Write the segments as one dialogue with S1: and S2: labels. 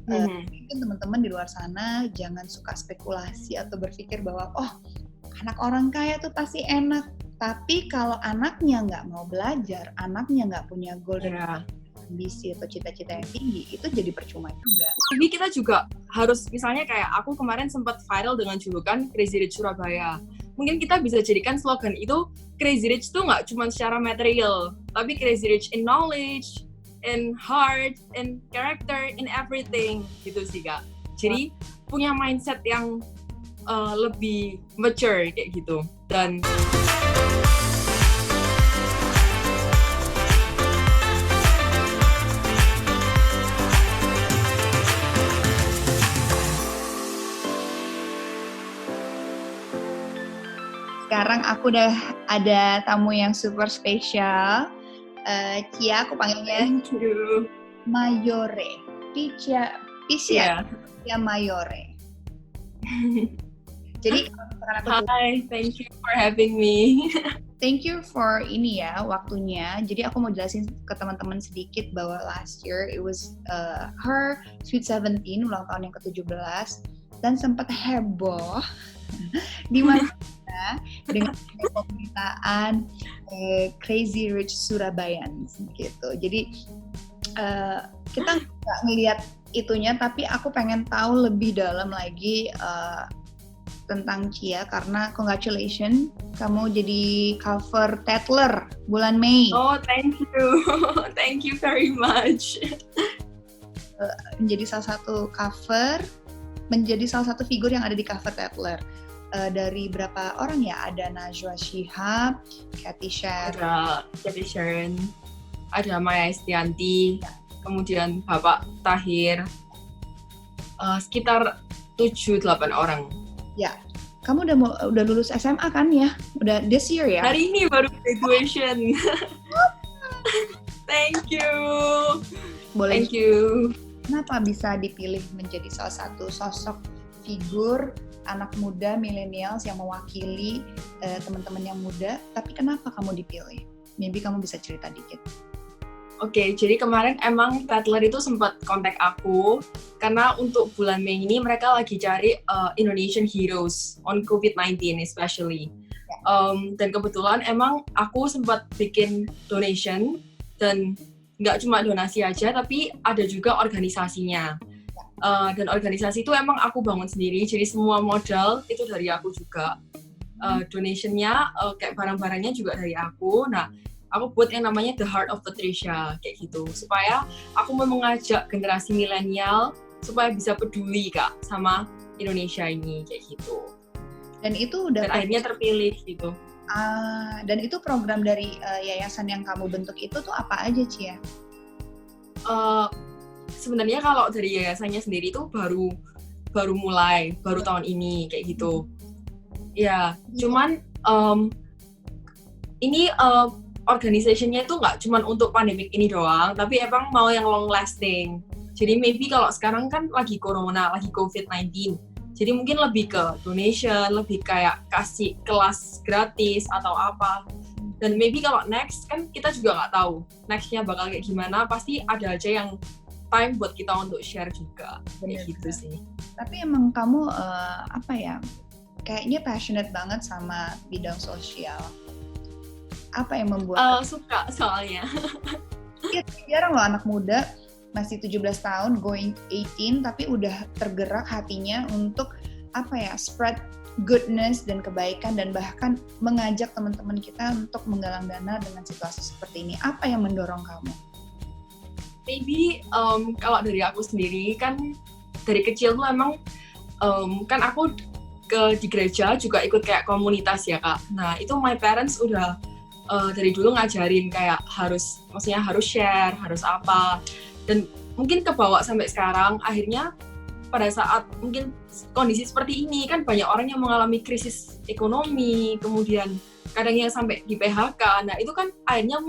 S1: Mungkin teman-teman di luar sana jangan suka spekulasi atau berpikir bahwa anak orang kaya tuh pasti enak. Tapi kalau anaknya nggak mau belajar, anaknya nggak punya goal dan ambisi atau cita-cita yang tinggi, itu jadi percuma juga.
S2: Jadi kita juga harus, misalnya kayak aku kemarin sempat viral dengan julukan Crazy Rich Surabaya. Mungkin kita bisa jadikan slogan itu, Crazy Rich tuh nggak cuma secara material, tapi Crazy Rich in knowledge, in heart, in character, in everything, gitu sih Kak. Jadi punya mindset yang lebih mature kayak gitu. Dan
S1: sekarang aku udah ada tamu yang super spesial. Cia, aku panggilnya Mayore. Picia Mayore. Jadi
S2: Hi, thank you for having me.
S1: Thank you for ini ya, waktunya. Jadi aku mau jelasin ke teman-teman sedikit bahwa last year it was her Sweet 17, ulang tahun yang ke-17, dan sempat heboh di mana dengan pemberitaan Crazy Rich Surabayans gitu. Jadi kita nggak ngelihat itunya, tapi aku pengen tahu lebih dalam lagi tentang Cia, karena congratulations, kamu jadi cover Tatler bulan Mei.
S2: Oh, thank you very much.
S1: Menjadi salah satu cover, menjadi salah satu figur yang ada di cover Tatler. Dari berapa orang ya? Ada Najwa Shihab, Cathy Sharon,
S2: ada Cathy Sharon, ada Maya Estianti, kemudian Bapak Tahir, sekitar 7-8 orang.
S1: Ya, kamu udah lulus SMA kan ya? Udah this year ya?
S2: Hari ini baru graduation. Thank you.
S1: Boleh.
S2: Thank you.
S1: Kenapa bisa dipilih menjadi salah satu sosok figur anak muda millennials yang mewakili teman-teman yang muda? Tapi kenapa kamu dipilih? Maybe kamu bisa cerita dikit.
S2: Oke, jadi kemarin emang Tatler itu sempat kontak aku karena untuk bulan Mei ini mereka lagi cari Indonesian heroes on COVID-19 especially. Dan kebetulan emang aku sempat bikin donation, dan nggak cuma donasi aja, tapi ada juga organisasinya. Dan organisasi itu emang aku bangun sendiri, jadi semua modal itu dari aku juga. Donationnya, kayak barang-barangnya juga dari aku. Nah, aku buat yang namanya The Heart of Patricia, kayak gitu. Supaya aku mau mengajak generasi milenial supaya bisa peduli, Kak, sama Indonesia ini, kayak gitu.
S1: Dan itu udah...
S2: Dan akhirnya terpilih, gitu.
S1: Dan itu program dari yayasan yang kamu bentuk itu tuh apa aja, Cia?
S2: Sebenarnya kalau dari yayasannya sendiri tuh baru mulai, baru tahun ini, kayak gitu. Ya, cuman ini... organisasinya itu nggak cuma untuk pandemik ini doang, tapi emang mau yang long lasting. Jadi maybe kalau sekarang kan lagi corona, lagi COVID-19, jadi mungkin lebih ke donation, lebih kayak kasih kelas gratis atau apa. Dan maybe kalau next, kan kita juga nggak tahu nextnya bakal kayak gimana, pasti ada aja yang time buat kita untuk share juga. Kayak gitu sih.
S1: Tapi emang kamu kayaknya passionate banget sama bidang sosial. Apa yang membuat
S2: suka soalnya.
S1: Iya, jarang loh anak muda masih 17 tahun going 18 tapi udah tergerak hatinya untuk spread goodness dan kebaikan, dan bahkan mengajak teman-teman kita untuk menggalang dana dengan situasi seperti ini. Apa yang mendorong kamu?
S2: Maybe kalau dari aku sendiri kan dari kecil tuh emang kan aku di gereja juga ikut kayak komunitas ya Kak. Nah itu my parents udah dari dulu ngajarin kayak harus share, harus apa, dan mungkin kebawa sampai sekarang. Akhirnya pada saat mungkin kondisi seperti ini kan banyak orang yang mengalami krisis ekonomi, kemudian kadang yang sampai di PHK. Nah itu kan akhirnya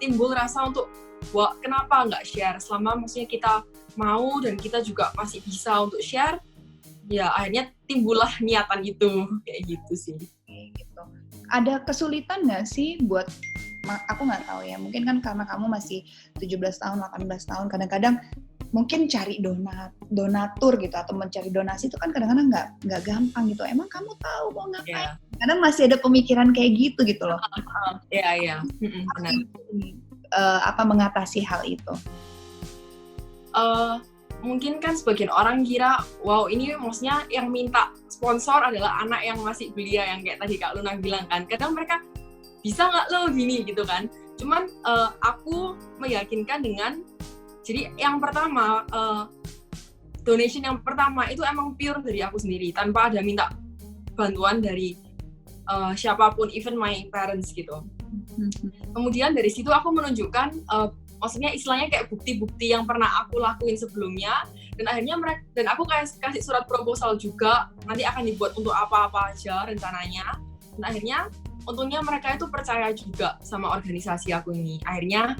S2: timbul rasa untuk wah kenapa nggak share, selama maksudnya kita mau dan kita juga masih bisa untuk share, ya akhirnya timbullah niatan itu, kayak gitu sih.
S1: Gitu. Ada kesulitan nggak sih buat, aku nggak tahu ya, mungkin kan karena kamu masih 17 tahun, 18 tahun, kadang-kadang mungkin cari donatur gitu atau mencari donasi itu kan kadang-kadang nggak gampang gitu. Emang kamu tahu mau ngapain? Kadang masih ada pemikiran kayak gitu loh.
S2: Iya. Benar.
S1: Apa mengatasi hal itu?
S2: Mungkin kan sebagian orang kira, wow ini maksudnya yang minta sponsor adalah anak yang masih belia, yang kayak tadi Kak Luna bilang kan. Kadang mereka bisa nggak lo gini gitu kan. Cuman aku meyakinkan dengan, jadi yang pertama, donation yang pertama itu emang pure dari aku sendiri, tanpa ada minta bantuan dari siapapun, even my parents gitu. Kemudian dari situ aku menunjukkan, maksudnya istilahnya kayak bukti-bukti yang pernah aku lakuin sebelumnya, dan akhirnya dan aku kasih surat proposal juga, nanti akan dibuat untuk apa-apa aja rencananya, dan akhirnya untungnya mereka itu percaya juga sama organisasi aku ini. Akhirnya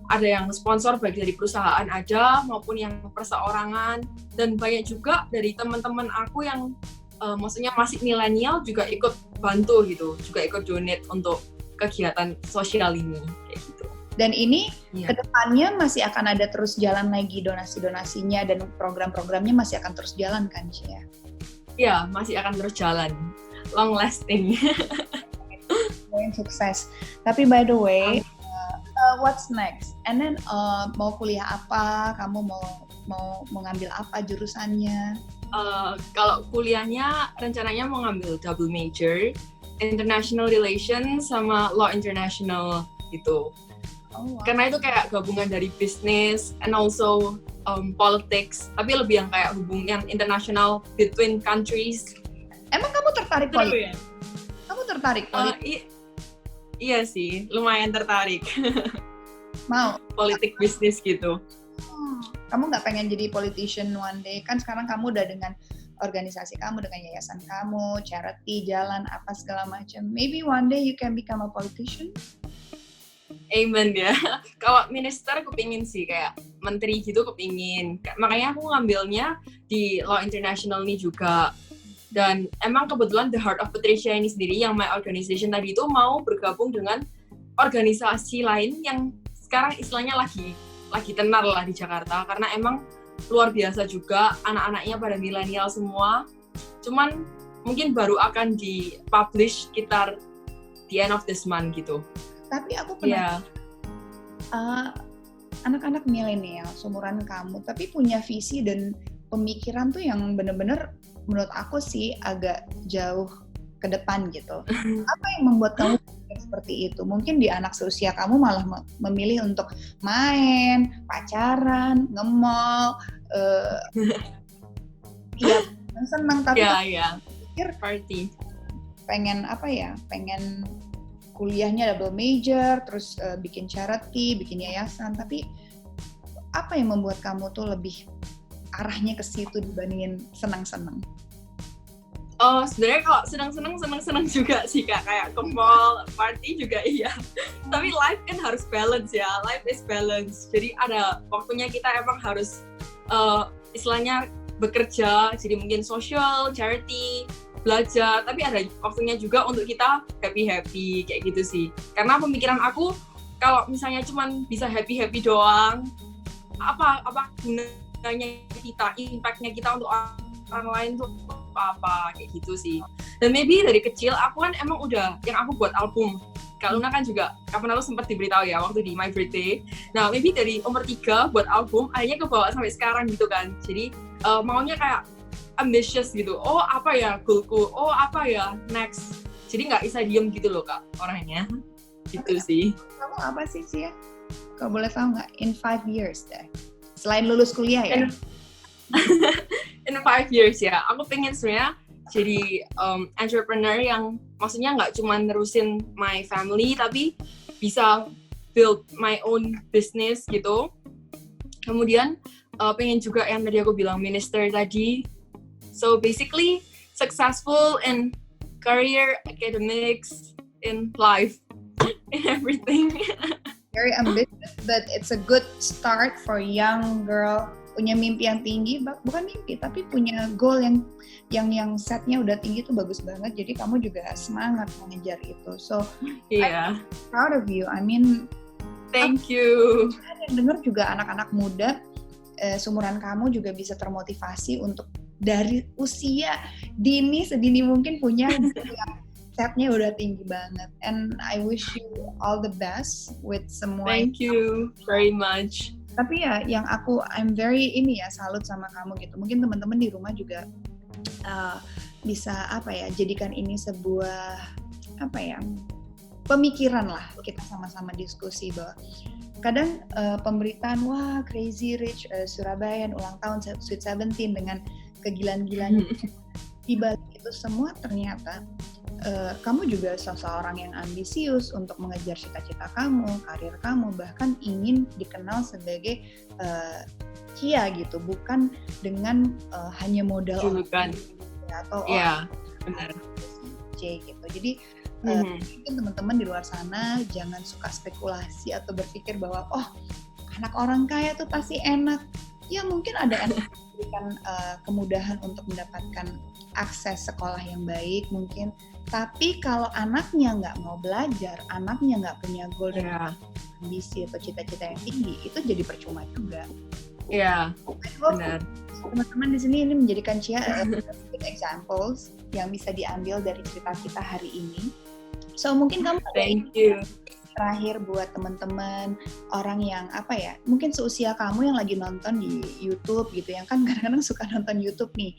S2: ada yang sponsor baik dari perusahaan aja maupun yang perseorangan, dan banyak juga dari teman-teman aku yang maksudnya masih milenial juga ikut bantu gitu, juga ikut donate untuk kegiatan sosial ini kayak gitu.
S1: Dan ini kedepannya masih akan ada terus jalan lagi donasi-donasinya, dan program-programnya masih akan terus jalan kan, Cia?
S2: Iya, masih akan terus jalan, long lasting.
S1: Sukses. Tapi by the way, what's next? And then mau kuliah apa? Kamu mau mengambil apa jurusannya?
S2: Kalau kuliahnya rencananya mau ngambil double major, International Relations sama Law International gitu. Oh, wow. Karena itu kayak gabungan dari bisnis and also politics, tapi lebih yang kayak hubungan international between countries.
S1: Emang kamu tertarik politik? Ya? Kamu tertarik politik?
S2: Iya sih, lumayan tertarik.
S1: Mau?
S2: Politik bisnis gitu.
S1: Kamu nggak pengen jadi politician one day? Kan sekarang kamu udah dengan organisasi kamu, dengan yayasan kamu, charity, jalan, apa segala macam. Maybe one day you can become a politician?
S2: Amen ya. Kalau minister kepingin sih, kayak menteri gitu kepingin. Makanya aku ngambilnya di Law International ini juga. Dan emang kebetulan The Heart of Patricia ini sendiri, yang my organization tadi itu mau bergabung dengan organisasi lain yang sekarang istilahnya lagi tenar lah di Jakarta, karena emang luar biasa juga, anak-anaknya pada milenial semua. Cuman mungkin baru akan di-publish sekitar the end of this month gitu.
S1: Tapi aku pernah anak-anak milenial seumuran kamu, tapi punya visi dan pemikiran tuh yang bener-bener menurut aku sih agak jauh ke depan gitu. Apa yang membuat kamu seperti itu? Mungkin di anak seusia kamu malah memilih untuk main, pacaran, nge-mall, ya senang, tapi
S2: pikir party.
S1: Pengen kuliahnya double major, terus bikin charity, bikin yayasan, tapi apa yang membuat kamu tuh lebih arahnya ke situ dibandingin senang-senang?
S2: Sebenarnya kalau senang-senang juga sih Kak, kayak ke mall, party juga iya. Tapi life kan harus balance ya, life is balance. Jadi ada waktunya kita emang harus istilahnya bekerja, jadi mungkin social, charity, belajar, tapi ada waktunya juga untuk kita happy-happy kayak gitu sih. Karena pemikiran aku, kalau misalnya cuman bisa happy-happy doang, apa gunanya kita, impact-nya kita untuk orang lain tuh apa kayak gitu sih. Dan maybe dari kecil aku kan emang udah yang aku buat album. Kak Luna kan juga kapan lalu sempat diberitahu ya waktu di my birthday. Nah maybe dari umur 3 buat album akhirnya kebawa sampai sekarang gitu kan. Jadi maunya kayak ambitious gitu. Oh apa ya goalku? Oh apa ya next? Jadi nggak bisa diem gitu loh Kak orangnya. Gitu sih.
S1: Kamu apa sih Cia? Kalau boleh tahu nggak? In 5 years deh. Selain lulus kuliah ya?
S2: In 5 years ya, aku pengen sebenarnya jadi entrepreneur yang maksudnya nggak cuma nerusin my family, tapi bisa build my own business gitu. Kemudian pengen juga yang tadi aku bilang minister tadi. So basically successful in career, academics, in life, in everything.
S1: Very ambitious, but it's a good start for young girl. Punya mimpi yang tinggi, bukan mimpi tapi punya goal yang setnya udah tinggi tuh bagus banget. Jadi kamu juga semangat mengejar itu. So I'm proud of you. I mean,
S2: thank you.
S1: Yang dengar juga anak-anak muda seumuran kamu juga bisa termotivasi untuk dari usia dini sedini mungkin punya yang setnya udah tinggi banget. And I wish you all the best with semua.
S2: Thank you very much.
S1: Tapi ya yang I'm very salut sama kamu gitu. Mungkin teman-teman di rumah juga bisa jadikan ini sebuah pemikiran lah, kita sama-sama diskusi bahwa kadang pemberitaan wah Crazy Rich Surabaya ulang tahun Sweet 17 dengan kegilaan-gilaan di balik itu semua ternyata kamu juga seseorang yang ambisius untuk mengejar cita-cita kamu, karir kamu, bahkan ingin dikenal sebagai Cia gitu, bukan dengan hanya modal
S2: julukan
S1: atau
S2: benar
S1: C gitu. Jadi mungkin teman-teman di luar sana jangan suka spekulasi atau berpikir bahwa anak orang kaya tuh pasti enak. Ya mungkin ada memberikan kemudahan untuk mendapatkan akses sekolah yang baik mungkin. Tapi kalau anaknya nggak mau belajar, anaknya nggak punya goal dan ambisi atau cita-cita yang tinggi, itu jadi percuma juga.
S2: Iya, benar.
S1: Teman-teman di sini ini menjadikan Cia examples yang bisa diambil dari cerita kita hari ini. So mungkin kamu
S2: Thank you.
S1: Terakhir buat teman-teman orang yang mungkin seusia kamu yang lagi nonton di YouTube gitu, yang kan kadang-kadang suka nonton YouTube nih.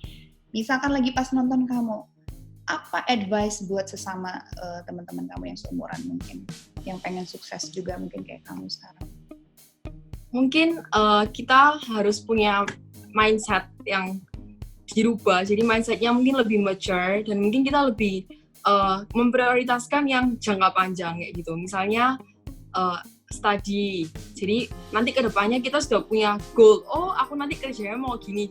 S1: Misalkan lagi pas nonton kamu, apa advice buat sesama teman-teman kamu yang seumuran mungkin, yang pengen sukses juga mungkin kayak kamu sekarang?
S2: Mungkin kita harus punya mindset yang dirubah, jadi mindsetnya mungkin lebih mature dan mungkin kita lebih memprioritaskan yang jangka panjang kayak gitu. Misalnya study, jadi nanti kedepannya kita sudah punya goal, aku nanti kerjanya mau gini.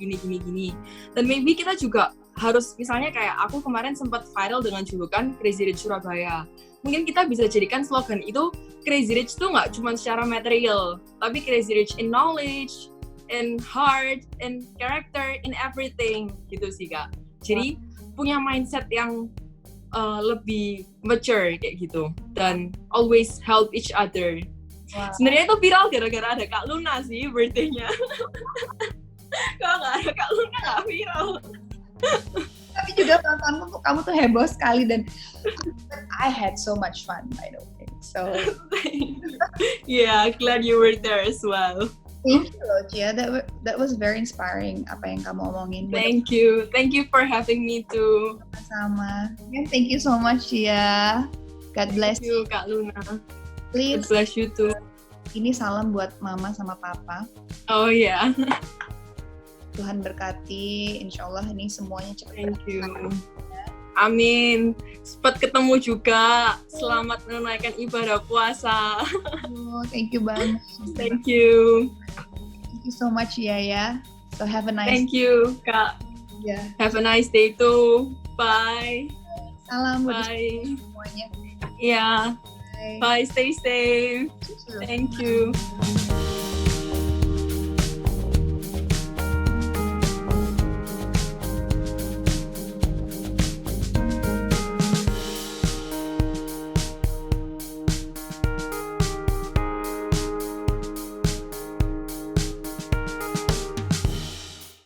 S2: Dan maybe kita juga harus, misalnya kayak aku kemarin sempat viral dengan julukan Crazy Rich Surabaya. Mungkin kita bisa jadikan slogan itu, Crazy Rich tuh nggak cuma secara material, tapi Crazy Rich in knowledge, in heart, in character, in everything gitu sih Kak. Jadi punya mindset yang lebih mature kayak gitu, dan always help each other.
S1: Wow.
S2: Sebenarnya itu viral gara-gara ada Kak Luna sih birthday-nya. Kalau nggak ada Kak Luna nggak viral.
S1: Tapi juga penontonku kamu tuh heboh sekali dan I had so much fun by the way. So
S2: yeah, glad you were there as well.
S1: Thank you loh Cia, that was very inspiring apa yang kamu omongin.
S2: Thank you for having me too.
S1: Sama. Thank you so much Cia. God bless
S2: you Kak Luna.
S1: Please.
S2: God bless you too.
S1: Ini salam buat mama sama papa.
S2: Oh iya.
S1: Tuhan berkati, insya Allah ini semuanya cepat.
S2: Thank you. Amin. Cepat ketemu juga. Selamat menunaikan ibadah puasa.
S1: Thank you banget.
S2: Thank you.
S1: Thank you so much ya. So have a nice.
S2: Thank you Kak.
S1: Yeah.
S2: Have a nice day too. Bye.
S1: Salam buat
S2: Bye.
S1: semuanya.
S2: Yeah. Bye. Stay safe. Thank you.